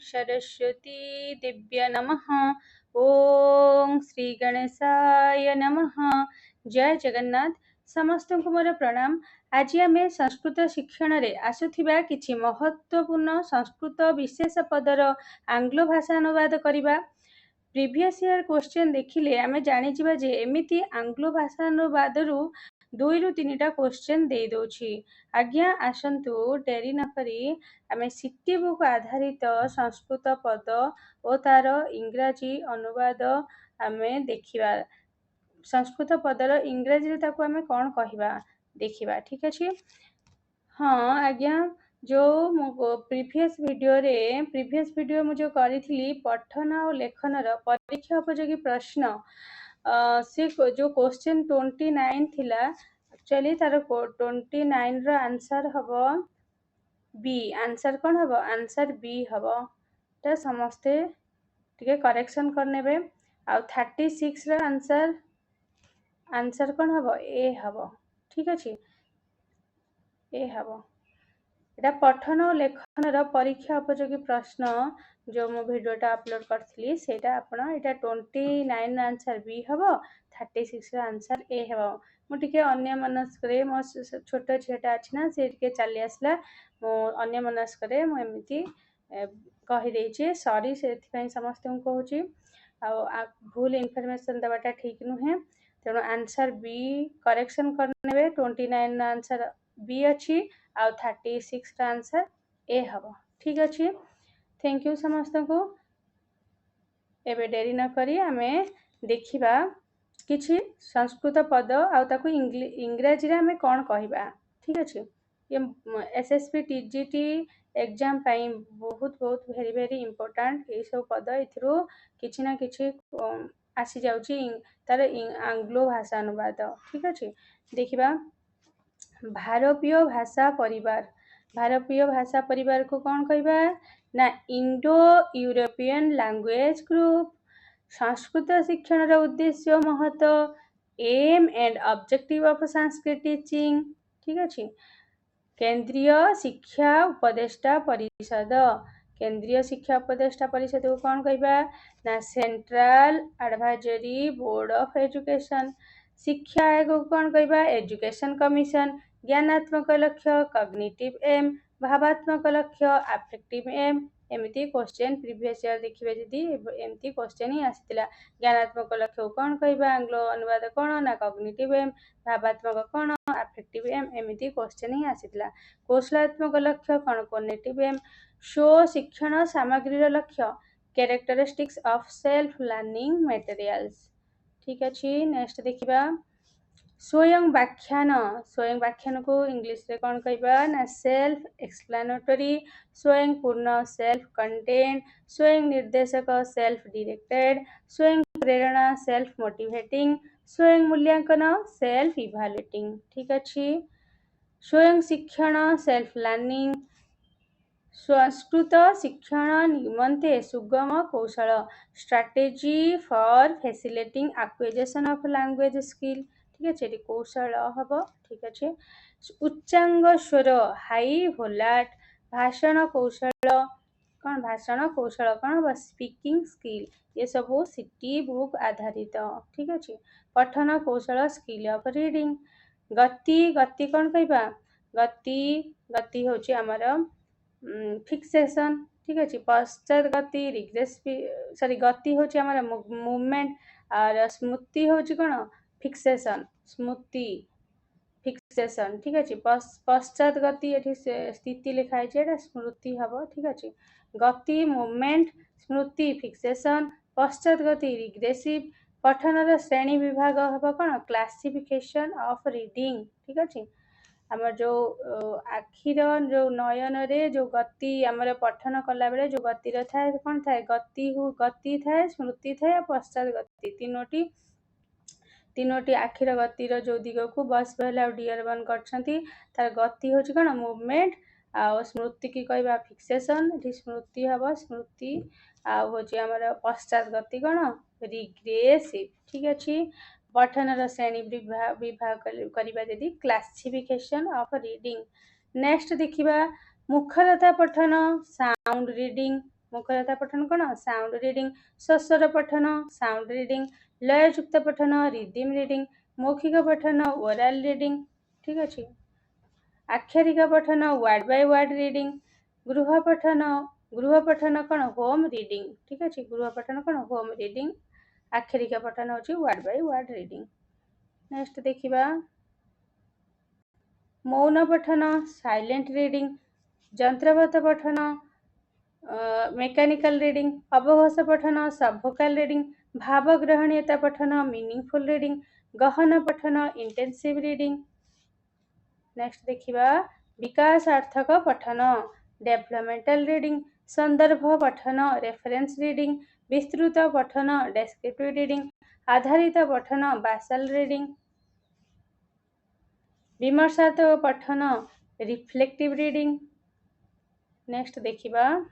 सरस्वती दिव्य नमः। ओम श्री गणेशाय नमः। जय जगन्नाथ। समस्त को मोर प्रणाम। आज आम संस्कृत शिक्षण रे आसुथिबा किछि महत्वपूर्ण संस्कृत विशेष पदर आंग्ल भाषा अनुवाद करिबा। प्रीवियस ईयर क्वेश्चन देखिले आमे जानि जिबा जे एमिति आंग्ल भाषा अनुवादरू 2 ରୁ 3टा क्वेश्चन दे दोछि। आज्ञा आसंतु डेरी न करी आमे सिटी बुक आधारित संस्कृत पद और तार इंग्राजी अनुवाद आमे देखिबा। संस्कृत पदर इंग्राजी ताको आमे कोन कहिबा देखिबा। ठीक अछि। हाँ आज्ञा जो प्रीवियस वीडियो मु जो करी पठन और लेखन परीक्षा उपयोगी प्रश्न से जो क्वेश्चन 29 थिला एक्चुअली तार 29 रो आंसर हबो बी। आंसर कौन हबो? आंसर बी हबो। तो समस्ते टिके करेक्शन करनेबे। आ 36 रो आंसर कौन हबो? ए हबो। ठीक अछि। ए हबो। एटा पठन और लेखन परीक्षा उपयोगी प्रश्न जो मु वीडियोटा अपलोड करथिली सेटा आपण एटा 29 आंसर बी हबो, 36 आंसर ए हबो। मु टिके अन्य मनस्करे मो छोट झियाटा अछि ना से टिके चली आसला मु अन्य मनस्करे मु एमिति कहि देछि। सॉरी सेथि समस्त को कहूछि। आ भूल इनफॉरमेशन दबाटा ठीक नुहे। तेणु आंसर बी करेक्शन करनेबे। 29 आंसर बी अछि आ 36 आंसर ए हबो। ठीक अछि। थैंक यू समस्त को। एबे डेरी न करी आमे देखिबा किछि संस्कृत पद आ ताकू इंग्रजी रे आमे कोन कहिबा। ठीक अछि। ये एसएसपी टीजीटी एग्जाम पाई बहुत वेरी वेरी इंपोर्टेंट ए सब पद इथरो किछि ना किछि आसी जाउची तार आंग्लो भाषा अनुवाद। ठीक अछि। देखिबा भारतीय भाषा परिवार। भारतीय भाषा परिवार को कौन कहबा ना Indo European language group. Sanskrit शिक्षण रो उद्देश्य महत्व aim and objective of Sanskrit teaching. ठीक अछि। केंद्रीय शिक्षा उपदेष्टा परिषद। केंद्रीय शिक्षा उपदेष्टा परिषद को कौन कहबा ना central advisory board of education. शिक्षा आयोग को कौन कहबा एजुकेशन कमीशन। ज्ञानात्मक लक्ष्य कॉग्निटिव एम, भावात्मक लक्ष्य अफेक्टिव एम। एमिति क्वेश्चन प्रीवियस ईयर देखिबे जदी एमिति क्वेश्चन ही आसीतिला। ज्ञानात्मक लक्ष्य कौन कहबा आंग्ल अनुवाद कौन ना कॉग्निटिव एम, भावात्मक कौन अफेक्टिव एम। एमिति क्वेश्चन ही आसीतिला। कौशलात्मक लक्ष्य कौन कॉग्निटिव एम। शो शिक्षण सामग्री लक्ष्य characteristics of self learning materials. ठीक अछि। नेक्स्ट देखिबा स्वयं व्याख्यान को इंग्लिश रे कौन कहबा ना सेल्फ एक्सप्लेनेटरी। स्वयं पूर्ण सेल्फ कंटेंट। स्वयं निर्देशक सेल्फ डायरेक्टेड। स्वयं प्रेरणा सेल्फ मोटिवेटिंग। स्वयं मूल्यांकन सेल्फ इवैल्यूएटिंग। ठीक अछि। स्वयं शिक्षण सेल्फ लर्निंग। संस्कृत शिक्षण निमंते सुगम कौशल strategy for facilitating acquisition of language skill. ठीक अछि। कौशल हबो। ठीक अछि। उच्चांग स्वर हाई वोलाट। भाषण कौशल कौन भाषण कौशल कौन बस स्पीकिंग स्किल। ये सब सिटी बुक आधारित। ठीक अछि। पठन कौशल स्किल ऑफ रीडिंग। गति कौन कहबा गति होची हमर फिक्सेशन। ठीक अछि। पश्चात गति गति होची हमर मूवमेंट और स्मृति होची कोन फिक्सेशन स्मृति फिक्सेशन। ठीक अछि। पश्चात गति एठी स्थिति लिखा है एटा स्मृति हबो। ठीक अछि। गति मूवमेंट स्मृति फिक्सेशन पश्चात गति रिग्रेसिव। पठनर श्रेणी विभाग हबो कोन क्लासिफिकेशन ऑफ रीडिंग। ठीक अछि। हमर जो आखिर जो नयन रे जो गति हमर पठन कला बेले जो गति रे थाए कोन थाए गति थाए स्मृति थाए पश्चात गति तीनोटी आखिर गतिर जो दिग को बस पहला डियर वन करछंती तार गति होची कोन मूवमेंट आ स्मृति की कहबा फिक्सेशन। एठी स्मृति हबो स्मृति आ होची हमर पश्चात गति कोन रिग्रेसिव। ठीक अछि। पठनर श्रेणी विभाग करिबा जदी क्लासिफिकेशन ऑफ रीडिंग। नेक्स्ट देखिबा मुखरता पठन साउंड रीडिंग। मुखरता पठन कौन साउंड रीडिंग स्वस्वर पठन साउंड रीडिंग लययुक्त पठन रिदिम रीडिंग मौखिक पठन ओराल रीडिंग ठीक अच्छे आक्षरिक पठन वर्ड बाय वर्ड रीडिंग गृह पठन कौन होम रीडिंग ठीक अच्छे गृह पठन कौन होम रीडिंग आक्षरिक पठन होची word by word reading next देखिबा मौन पठन साइलेंट रीडिंग जंत्रवत पठन मेकानिकल रीडिंग अवघोष पठन सबभोकाल रीडिंग भावग्रहणीयता पठन मीनिंगफुल रीडिंग गहन पठन इंटेंसिव रीडिंग नेक्स्ट देखिबा विकासार्थक पठन डेवलपमेंटल रीडिंग संदर्भ पठन रेफरेंस रीडिंग विस्तृत पठन डेस्क्रिप्टिव रीडिंग आधारित पठन बासल रीडिंग विमर्शात्मक पठन रिफ्लेक्टिव रीडिंग नेक्स्ट देखिबा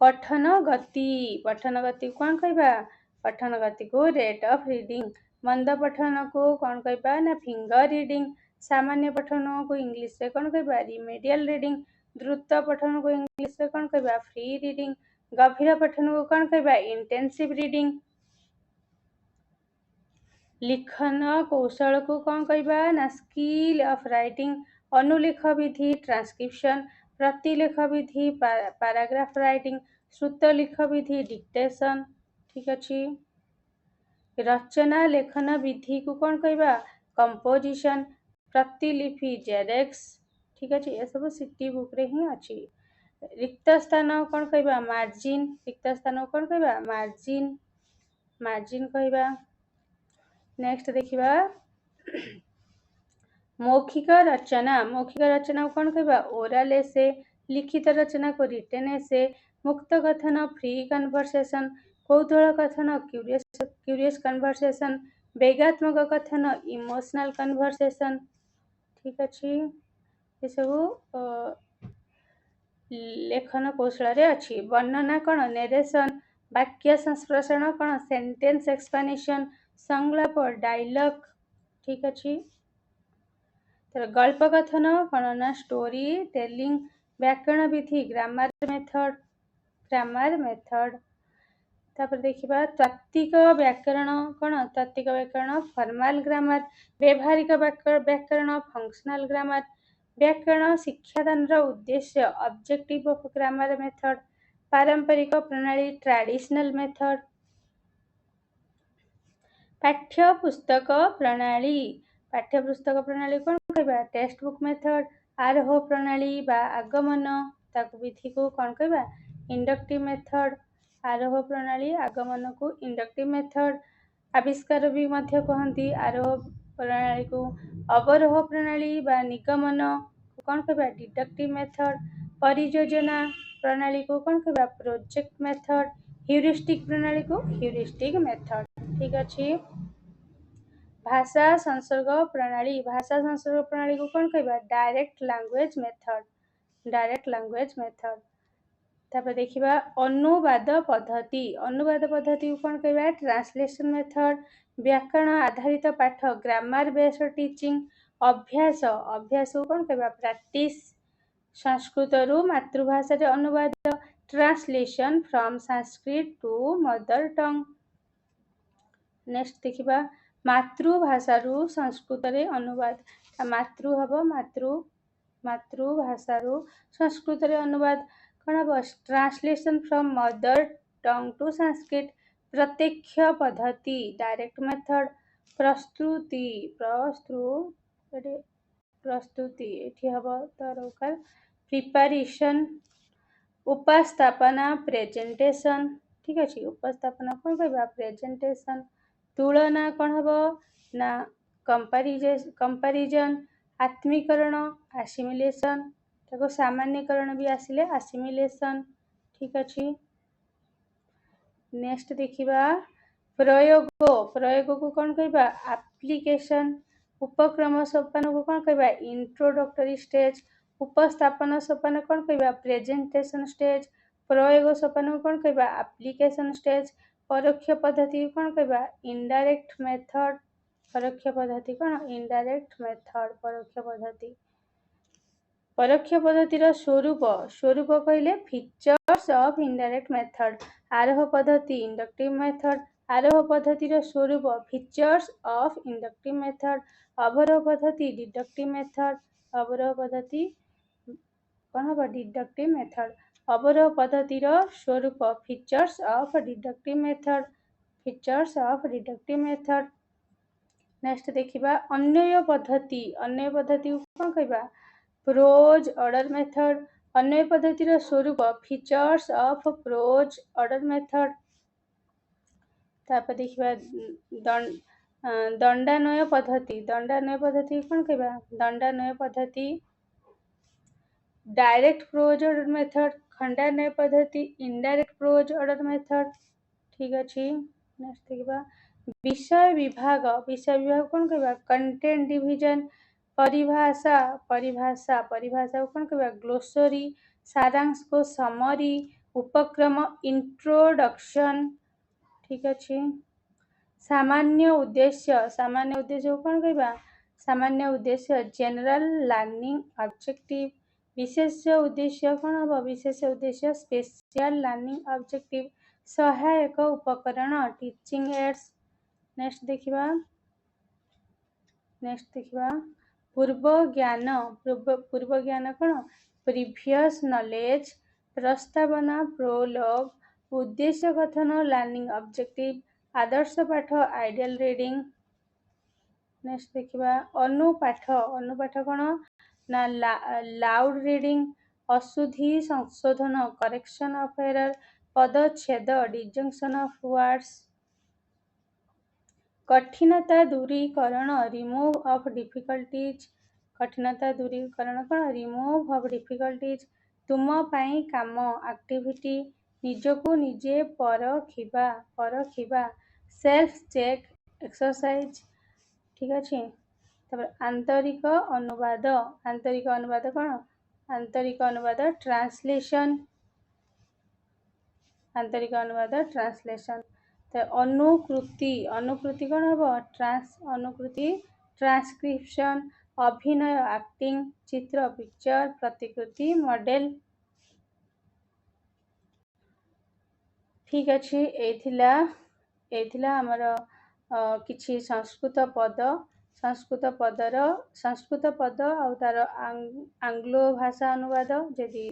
पठन गति कौन कहबा पठन गति को रेट ऑफ रीडिंग मंद पठन को कौन कहबा ना फिंगर रीडिंग सामान्य पठन को इंग्लिश रे कौन कहबा रिमेडियल रीडिंग द्रुत पठन को इंग्लिश रे कौन कहबा फ्री रीडिंग गभीर पठन को कौन कहबा इंटेंसिव रीडिंग लिखन कौशल को कौन कहबा ना स्किल ऑफ राइटिंग अनुलेख विधि ट्रांसक्रिप्शन प्रतिलेख विधि पैराग्राफ राइटिंग श्रुतलेख विधि डिक्टेशन ठीक अच्छे रचना लेखन विधि को कौन कहबा कंपोजिशन प्रतिलिपि जेरेक्स ठीक अच्छे ये सब सिटी बुक रे ही अच्छी रिक्त स्थान कौन कहबा मार्जिन रिक्त स्थान कौन कहबा मार्जिन कहबा नेक्स्ट देखिबा मौखिक रचना कौन कहबा ओरल एसे लिखित रचना को रिटन एसे मुक्त कथन फ्री कन्वर्सेशन कौतूहल कथन क्यूरियस कन्वर्सेशन वेगात्मक कथन इमोशनल कन्वर्सेशन ठीक अच्छे ये सब लेखन कौशल रे अच्छी वर्णना कौन नेरेशन वाक्य संस्प्रेषण कौन सेंटेंस एक्सप्लेनेशन संलाप डायलॉग ठीक अच्छे तर गल्प कथन कौन ना स्टोरी टेलिंग व्याकरण विधि ग्रामर मेथड तापर देखिबा तात्विक व्याकरण कौन तात्विक व्याकरण फॉर्मल ग्रामर व्यवहारिक व्याकरण फंक्शनल ग्रामर व्याकरण शिक्षादान उद्देश्य ऑब्जेक्टिव ऑफ ग्रामर मेथड पारंपरिक प्रणाली ट्रेडिशनल मेथड पाठ्यपुस्तक प्रणाली कौन कहबा टेक्स्ट बुक मेथड आरोह प्रणाली बा आगमन ताकु विधि को कौन कहबा इंडक्टिव मेथड आरोह प्रणाली आगमन को इंडक्टिव मेथड आविष्कार भी मध्य कहती आरोह प्रणाली को अवरोह प्रणाली बा निगमन को कौन कहबा डिडक्टिव मेथड परियोजना प्रणाली को कौन कहबा प्रोजेक्ट मेथड ह्यूरिस्टिक प्रणाली को ह्यूरिस्टिक मेथड ठीक अच्छे भाषा संसर्ग प्रणाली को कौन कहबा डायरेक्ट लैंग्वेज मेथड तापर देखिबा अनुवाद पद्धति को कौन कहबा ट्रांसलेशन मेथड व्याकरण आधारित पाठ ग्रामर बेस्ड टीचिंग अभ्यास को कौन कहबा प्रैक्टिस संस्कृत रु मातृभाषा रे अनुवाद translation from Sanskrit to mother tongue next देखिबा मातृभाषा रु संस्कृत रे अनुवाद मातृभाषा रु संस्कृत रे अनुवाद कौन हम translation from mother tongue to Sanskrit प्रत्यक्ष पद्धति डायरेक्ट मेथड प्रस्तुति एठी हबो तरकार प्रिपरेशन उपस्थापना प्रेजेंटेशन ठीक अच्छे उपस्थापना कौन कहबा प्रेजेंटेशन तुलना कौन हम ना कंपैरिजन आत्मीकरण आसिमिलेशन ताको सामान्यकरण भी आसिले आसिमिलेशन ठीक अच्छे नेक्स्ट देखिबा प्रयोग को कौन कहबा एप्लीकेशन उपक्रम सोपान को कौन कहबा इंट्रोडक्टरी स्टेज उपस्थापन सोपान कौन कहबा प्रेजेंटेशन स्टेज प्रयोग सोपान को कौन कहबा एप्लीकेशन स्टेज परोक्ष पद्धति कौन कहबा इनडायरेक्ट मेथड परोक्ष पद्धति कौन इनडायरेक्ट मेथड परोक्ष पद्धति परोक्ष पद्धतिर स्वरूप स्वरूप कहले फीचर्स ऑफ इनडायरेक्ट मेथड आरोह पद्धति इंडक्टिव मेथड आरोह पद्धतिर स्वरूप फीचर्स ऑफ इंडक्टिव मेथड अवरोह पद्धति डिडक्टिव मेथड अवरोह पद्धति कौन हम डिडक्टिव मेथड अवरोह पद्धतिर स्वरूप features of deductive method features of deductive method next देखिबा अन्वय पद्धति कौन कहबा प्रोज ऑर्डर मेथड अन्वय पद्धतिर स्वरूप features of pros order method तापर देखिबा दंडान्वय पद्धति कौन कहबा दंडान्वय पद्धति डायरेक्ट प्रोज ऑर्डर मेथड खंडान्वय पद्धति इनडायरेक्ट प्रोज ऑर्डर मेथड ठीक अछि नेक्स्ट देखिबा विषय विभाग कौन कहबा कंटेंट डिवीजन परिभाषा कौन कहबा ग्लोसरी सारांश को समरी उपक्रम इंट्रोडक्शन ठीक अछि सामान्य उद्देश्य कौन कहबा सामान्य उद्देश्य जनरल लर्निंग ऑब्जेक्टिव विशेष उद्देश्य कौन हम विशेष उद्देश्य स्पेशल लर्निंग ऑब्जेक्टिव सहायक उपकरण टीचिंग एड्स नेक्स्ट देखिबा पूर्व ज्ञान कौन प्रीवियस नॉलेज प्रस्तावना प्रोलॉग उद्देश्य कथन लर्निंग ऑब्जेक्टिव आदर्श पाठ आइडियल रीडिंग नेक्स्ट देखिबा अनुपाठ कौन ना लाउड रीडिंग अशुद्धि संशोधन करेक्शन ऑफ एरर पदच्छेद डिजंक्शन ऑफ वर्ड्स कठिनता दूरीकरण रिमूव ऑफ डिफिकल्टीज कठिनता दूरीकरण कौन रिमूव ऑफ डिफिकल्टीज तुम पाई काम एक्टिविटी निजको निजे परखिबा सेल्फ चेक एक्सरसाइज ठीक अछि तब आंतरिक अनुवाद कौन आंतरिक अनुवाद ट्रांसलेशन तो अनुकृति कौन हम अनुकृति ट्रांसक्रिप्शन अभिनय एक्टिंग चित्र पिक्चर प्रतिकृति मॉडल ठीक अछि एथिला हमर किछि संस्कृत पद आउ तार आंग्लो भाषा अनुवाद जदि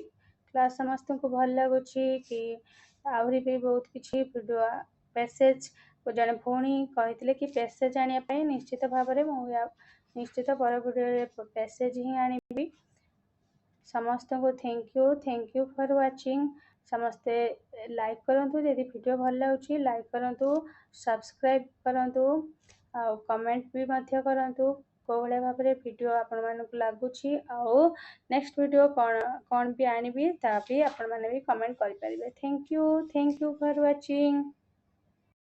क्लास समस्त को भल लगुछि कि आहरी भी बहुत किछि वीडियो पैसेज जड़े भौणी कहते कि पैसेज आने निश्चित भाव में निश्चित पर वीडियो पैसेज ही आनी समस्त को थैंक यू फॉर वाचिंग समस्ते लाइक करंतु यदि वीडियो भल लगे लाइक करंतु सब्सक्राइब करंतु आ कमेंट भी मध्य करंतु को भाया भाव में वीडियो आपण मानक लगुछि आउ नेक्स्ट वीडियो कौन भी आनी ता भी आपण माने भी कमेंट करि परिबे थैंक यू फॉर वाचिंग।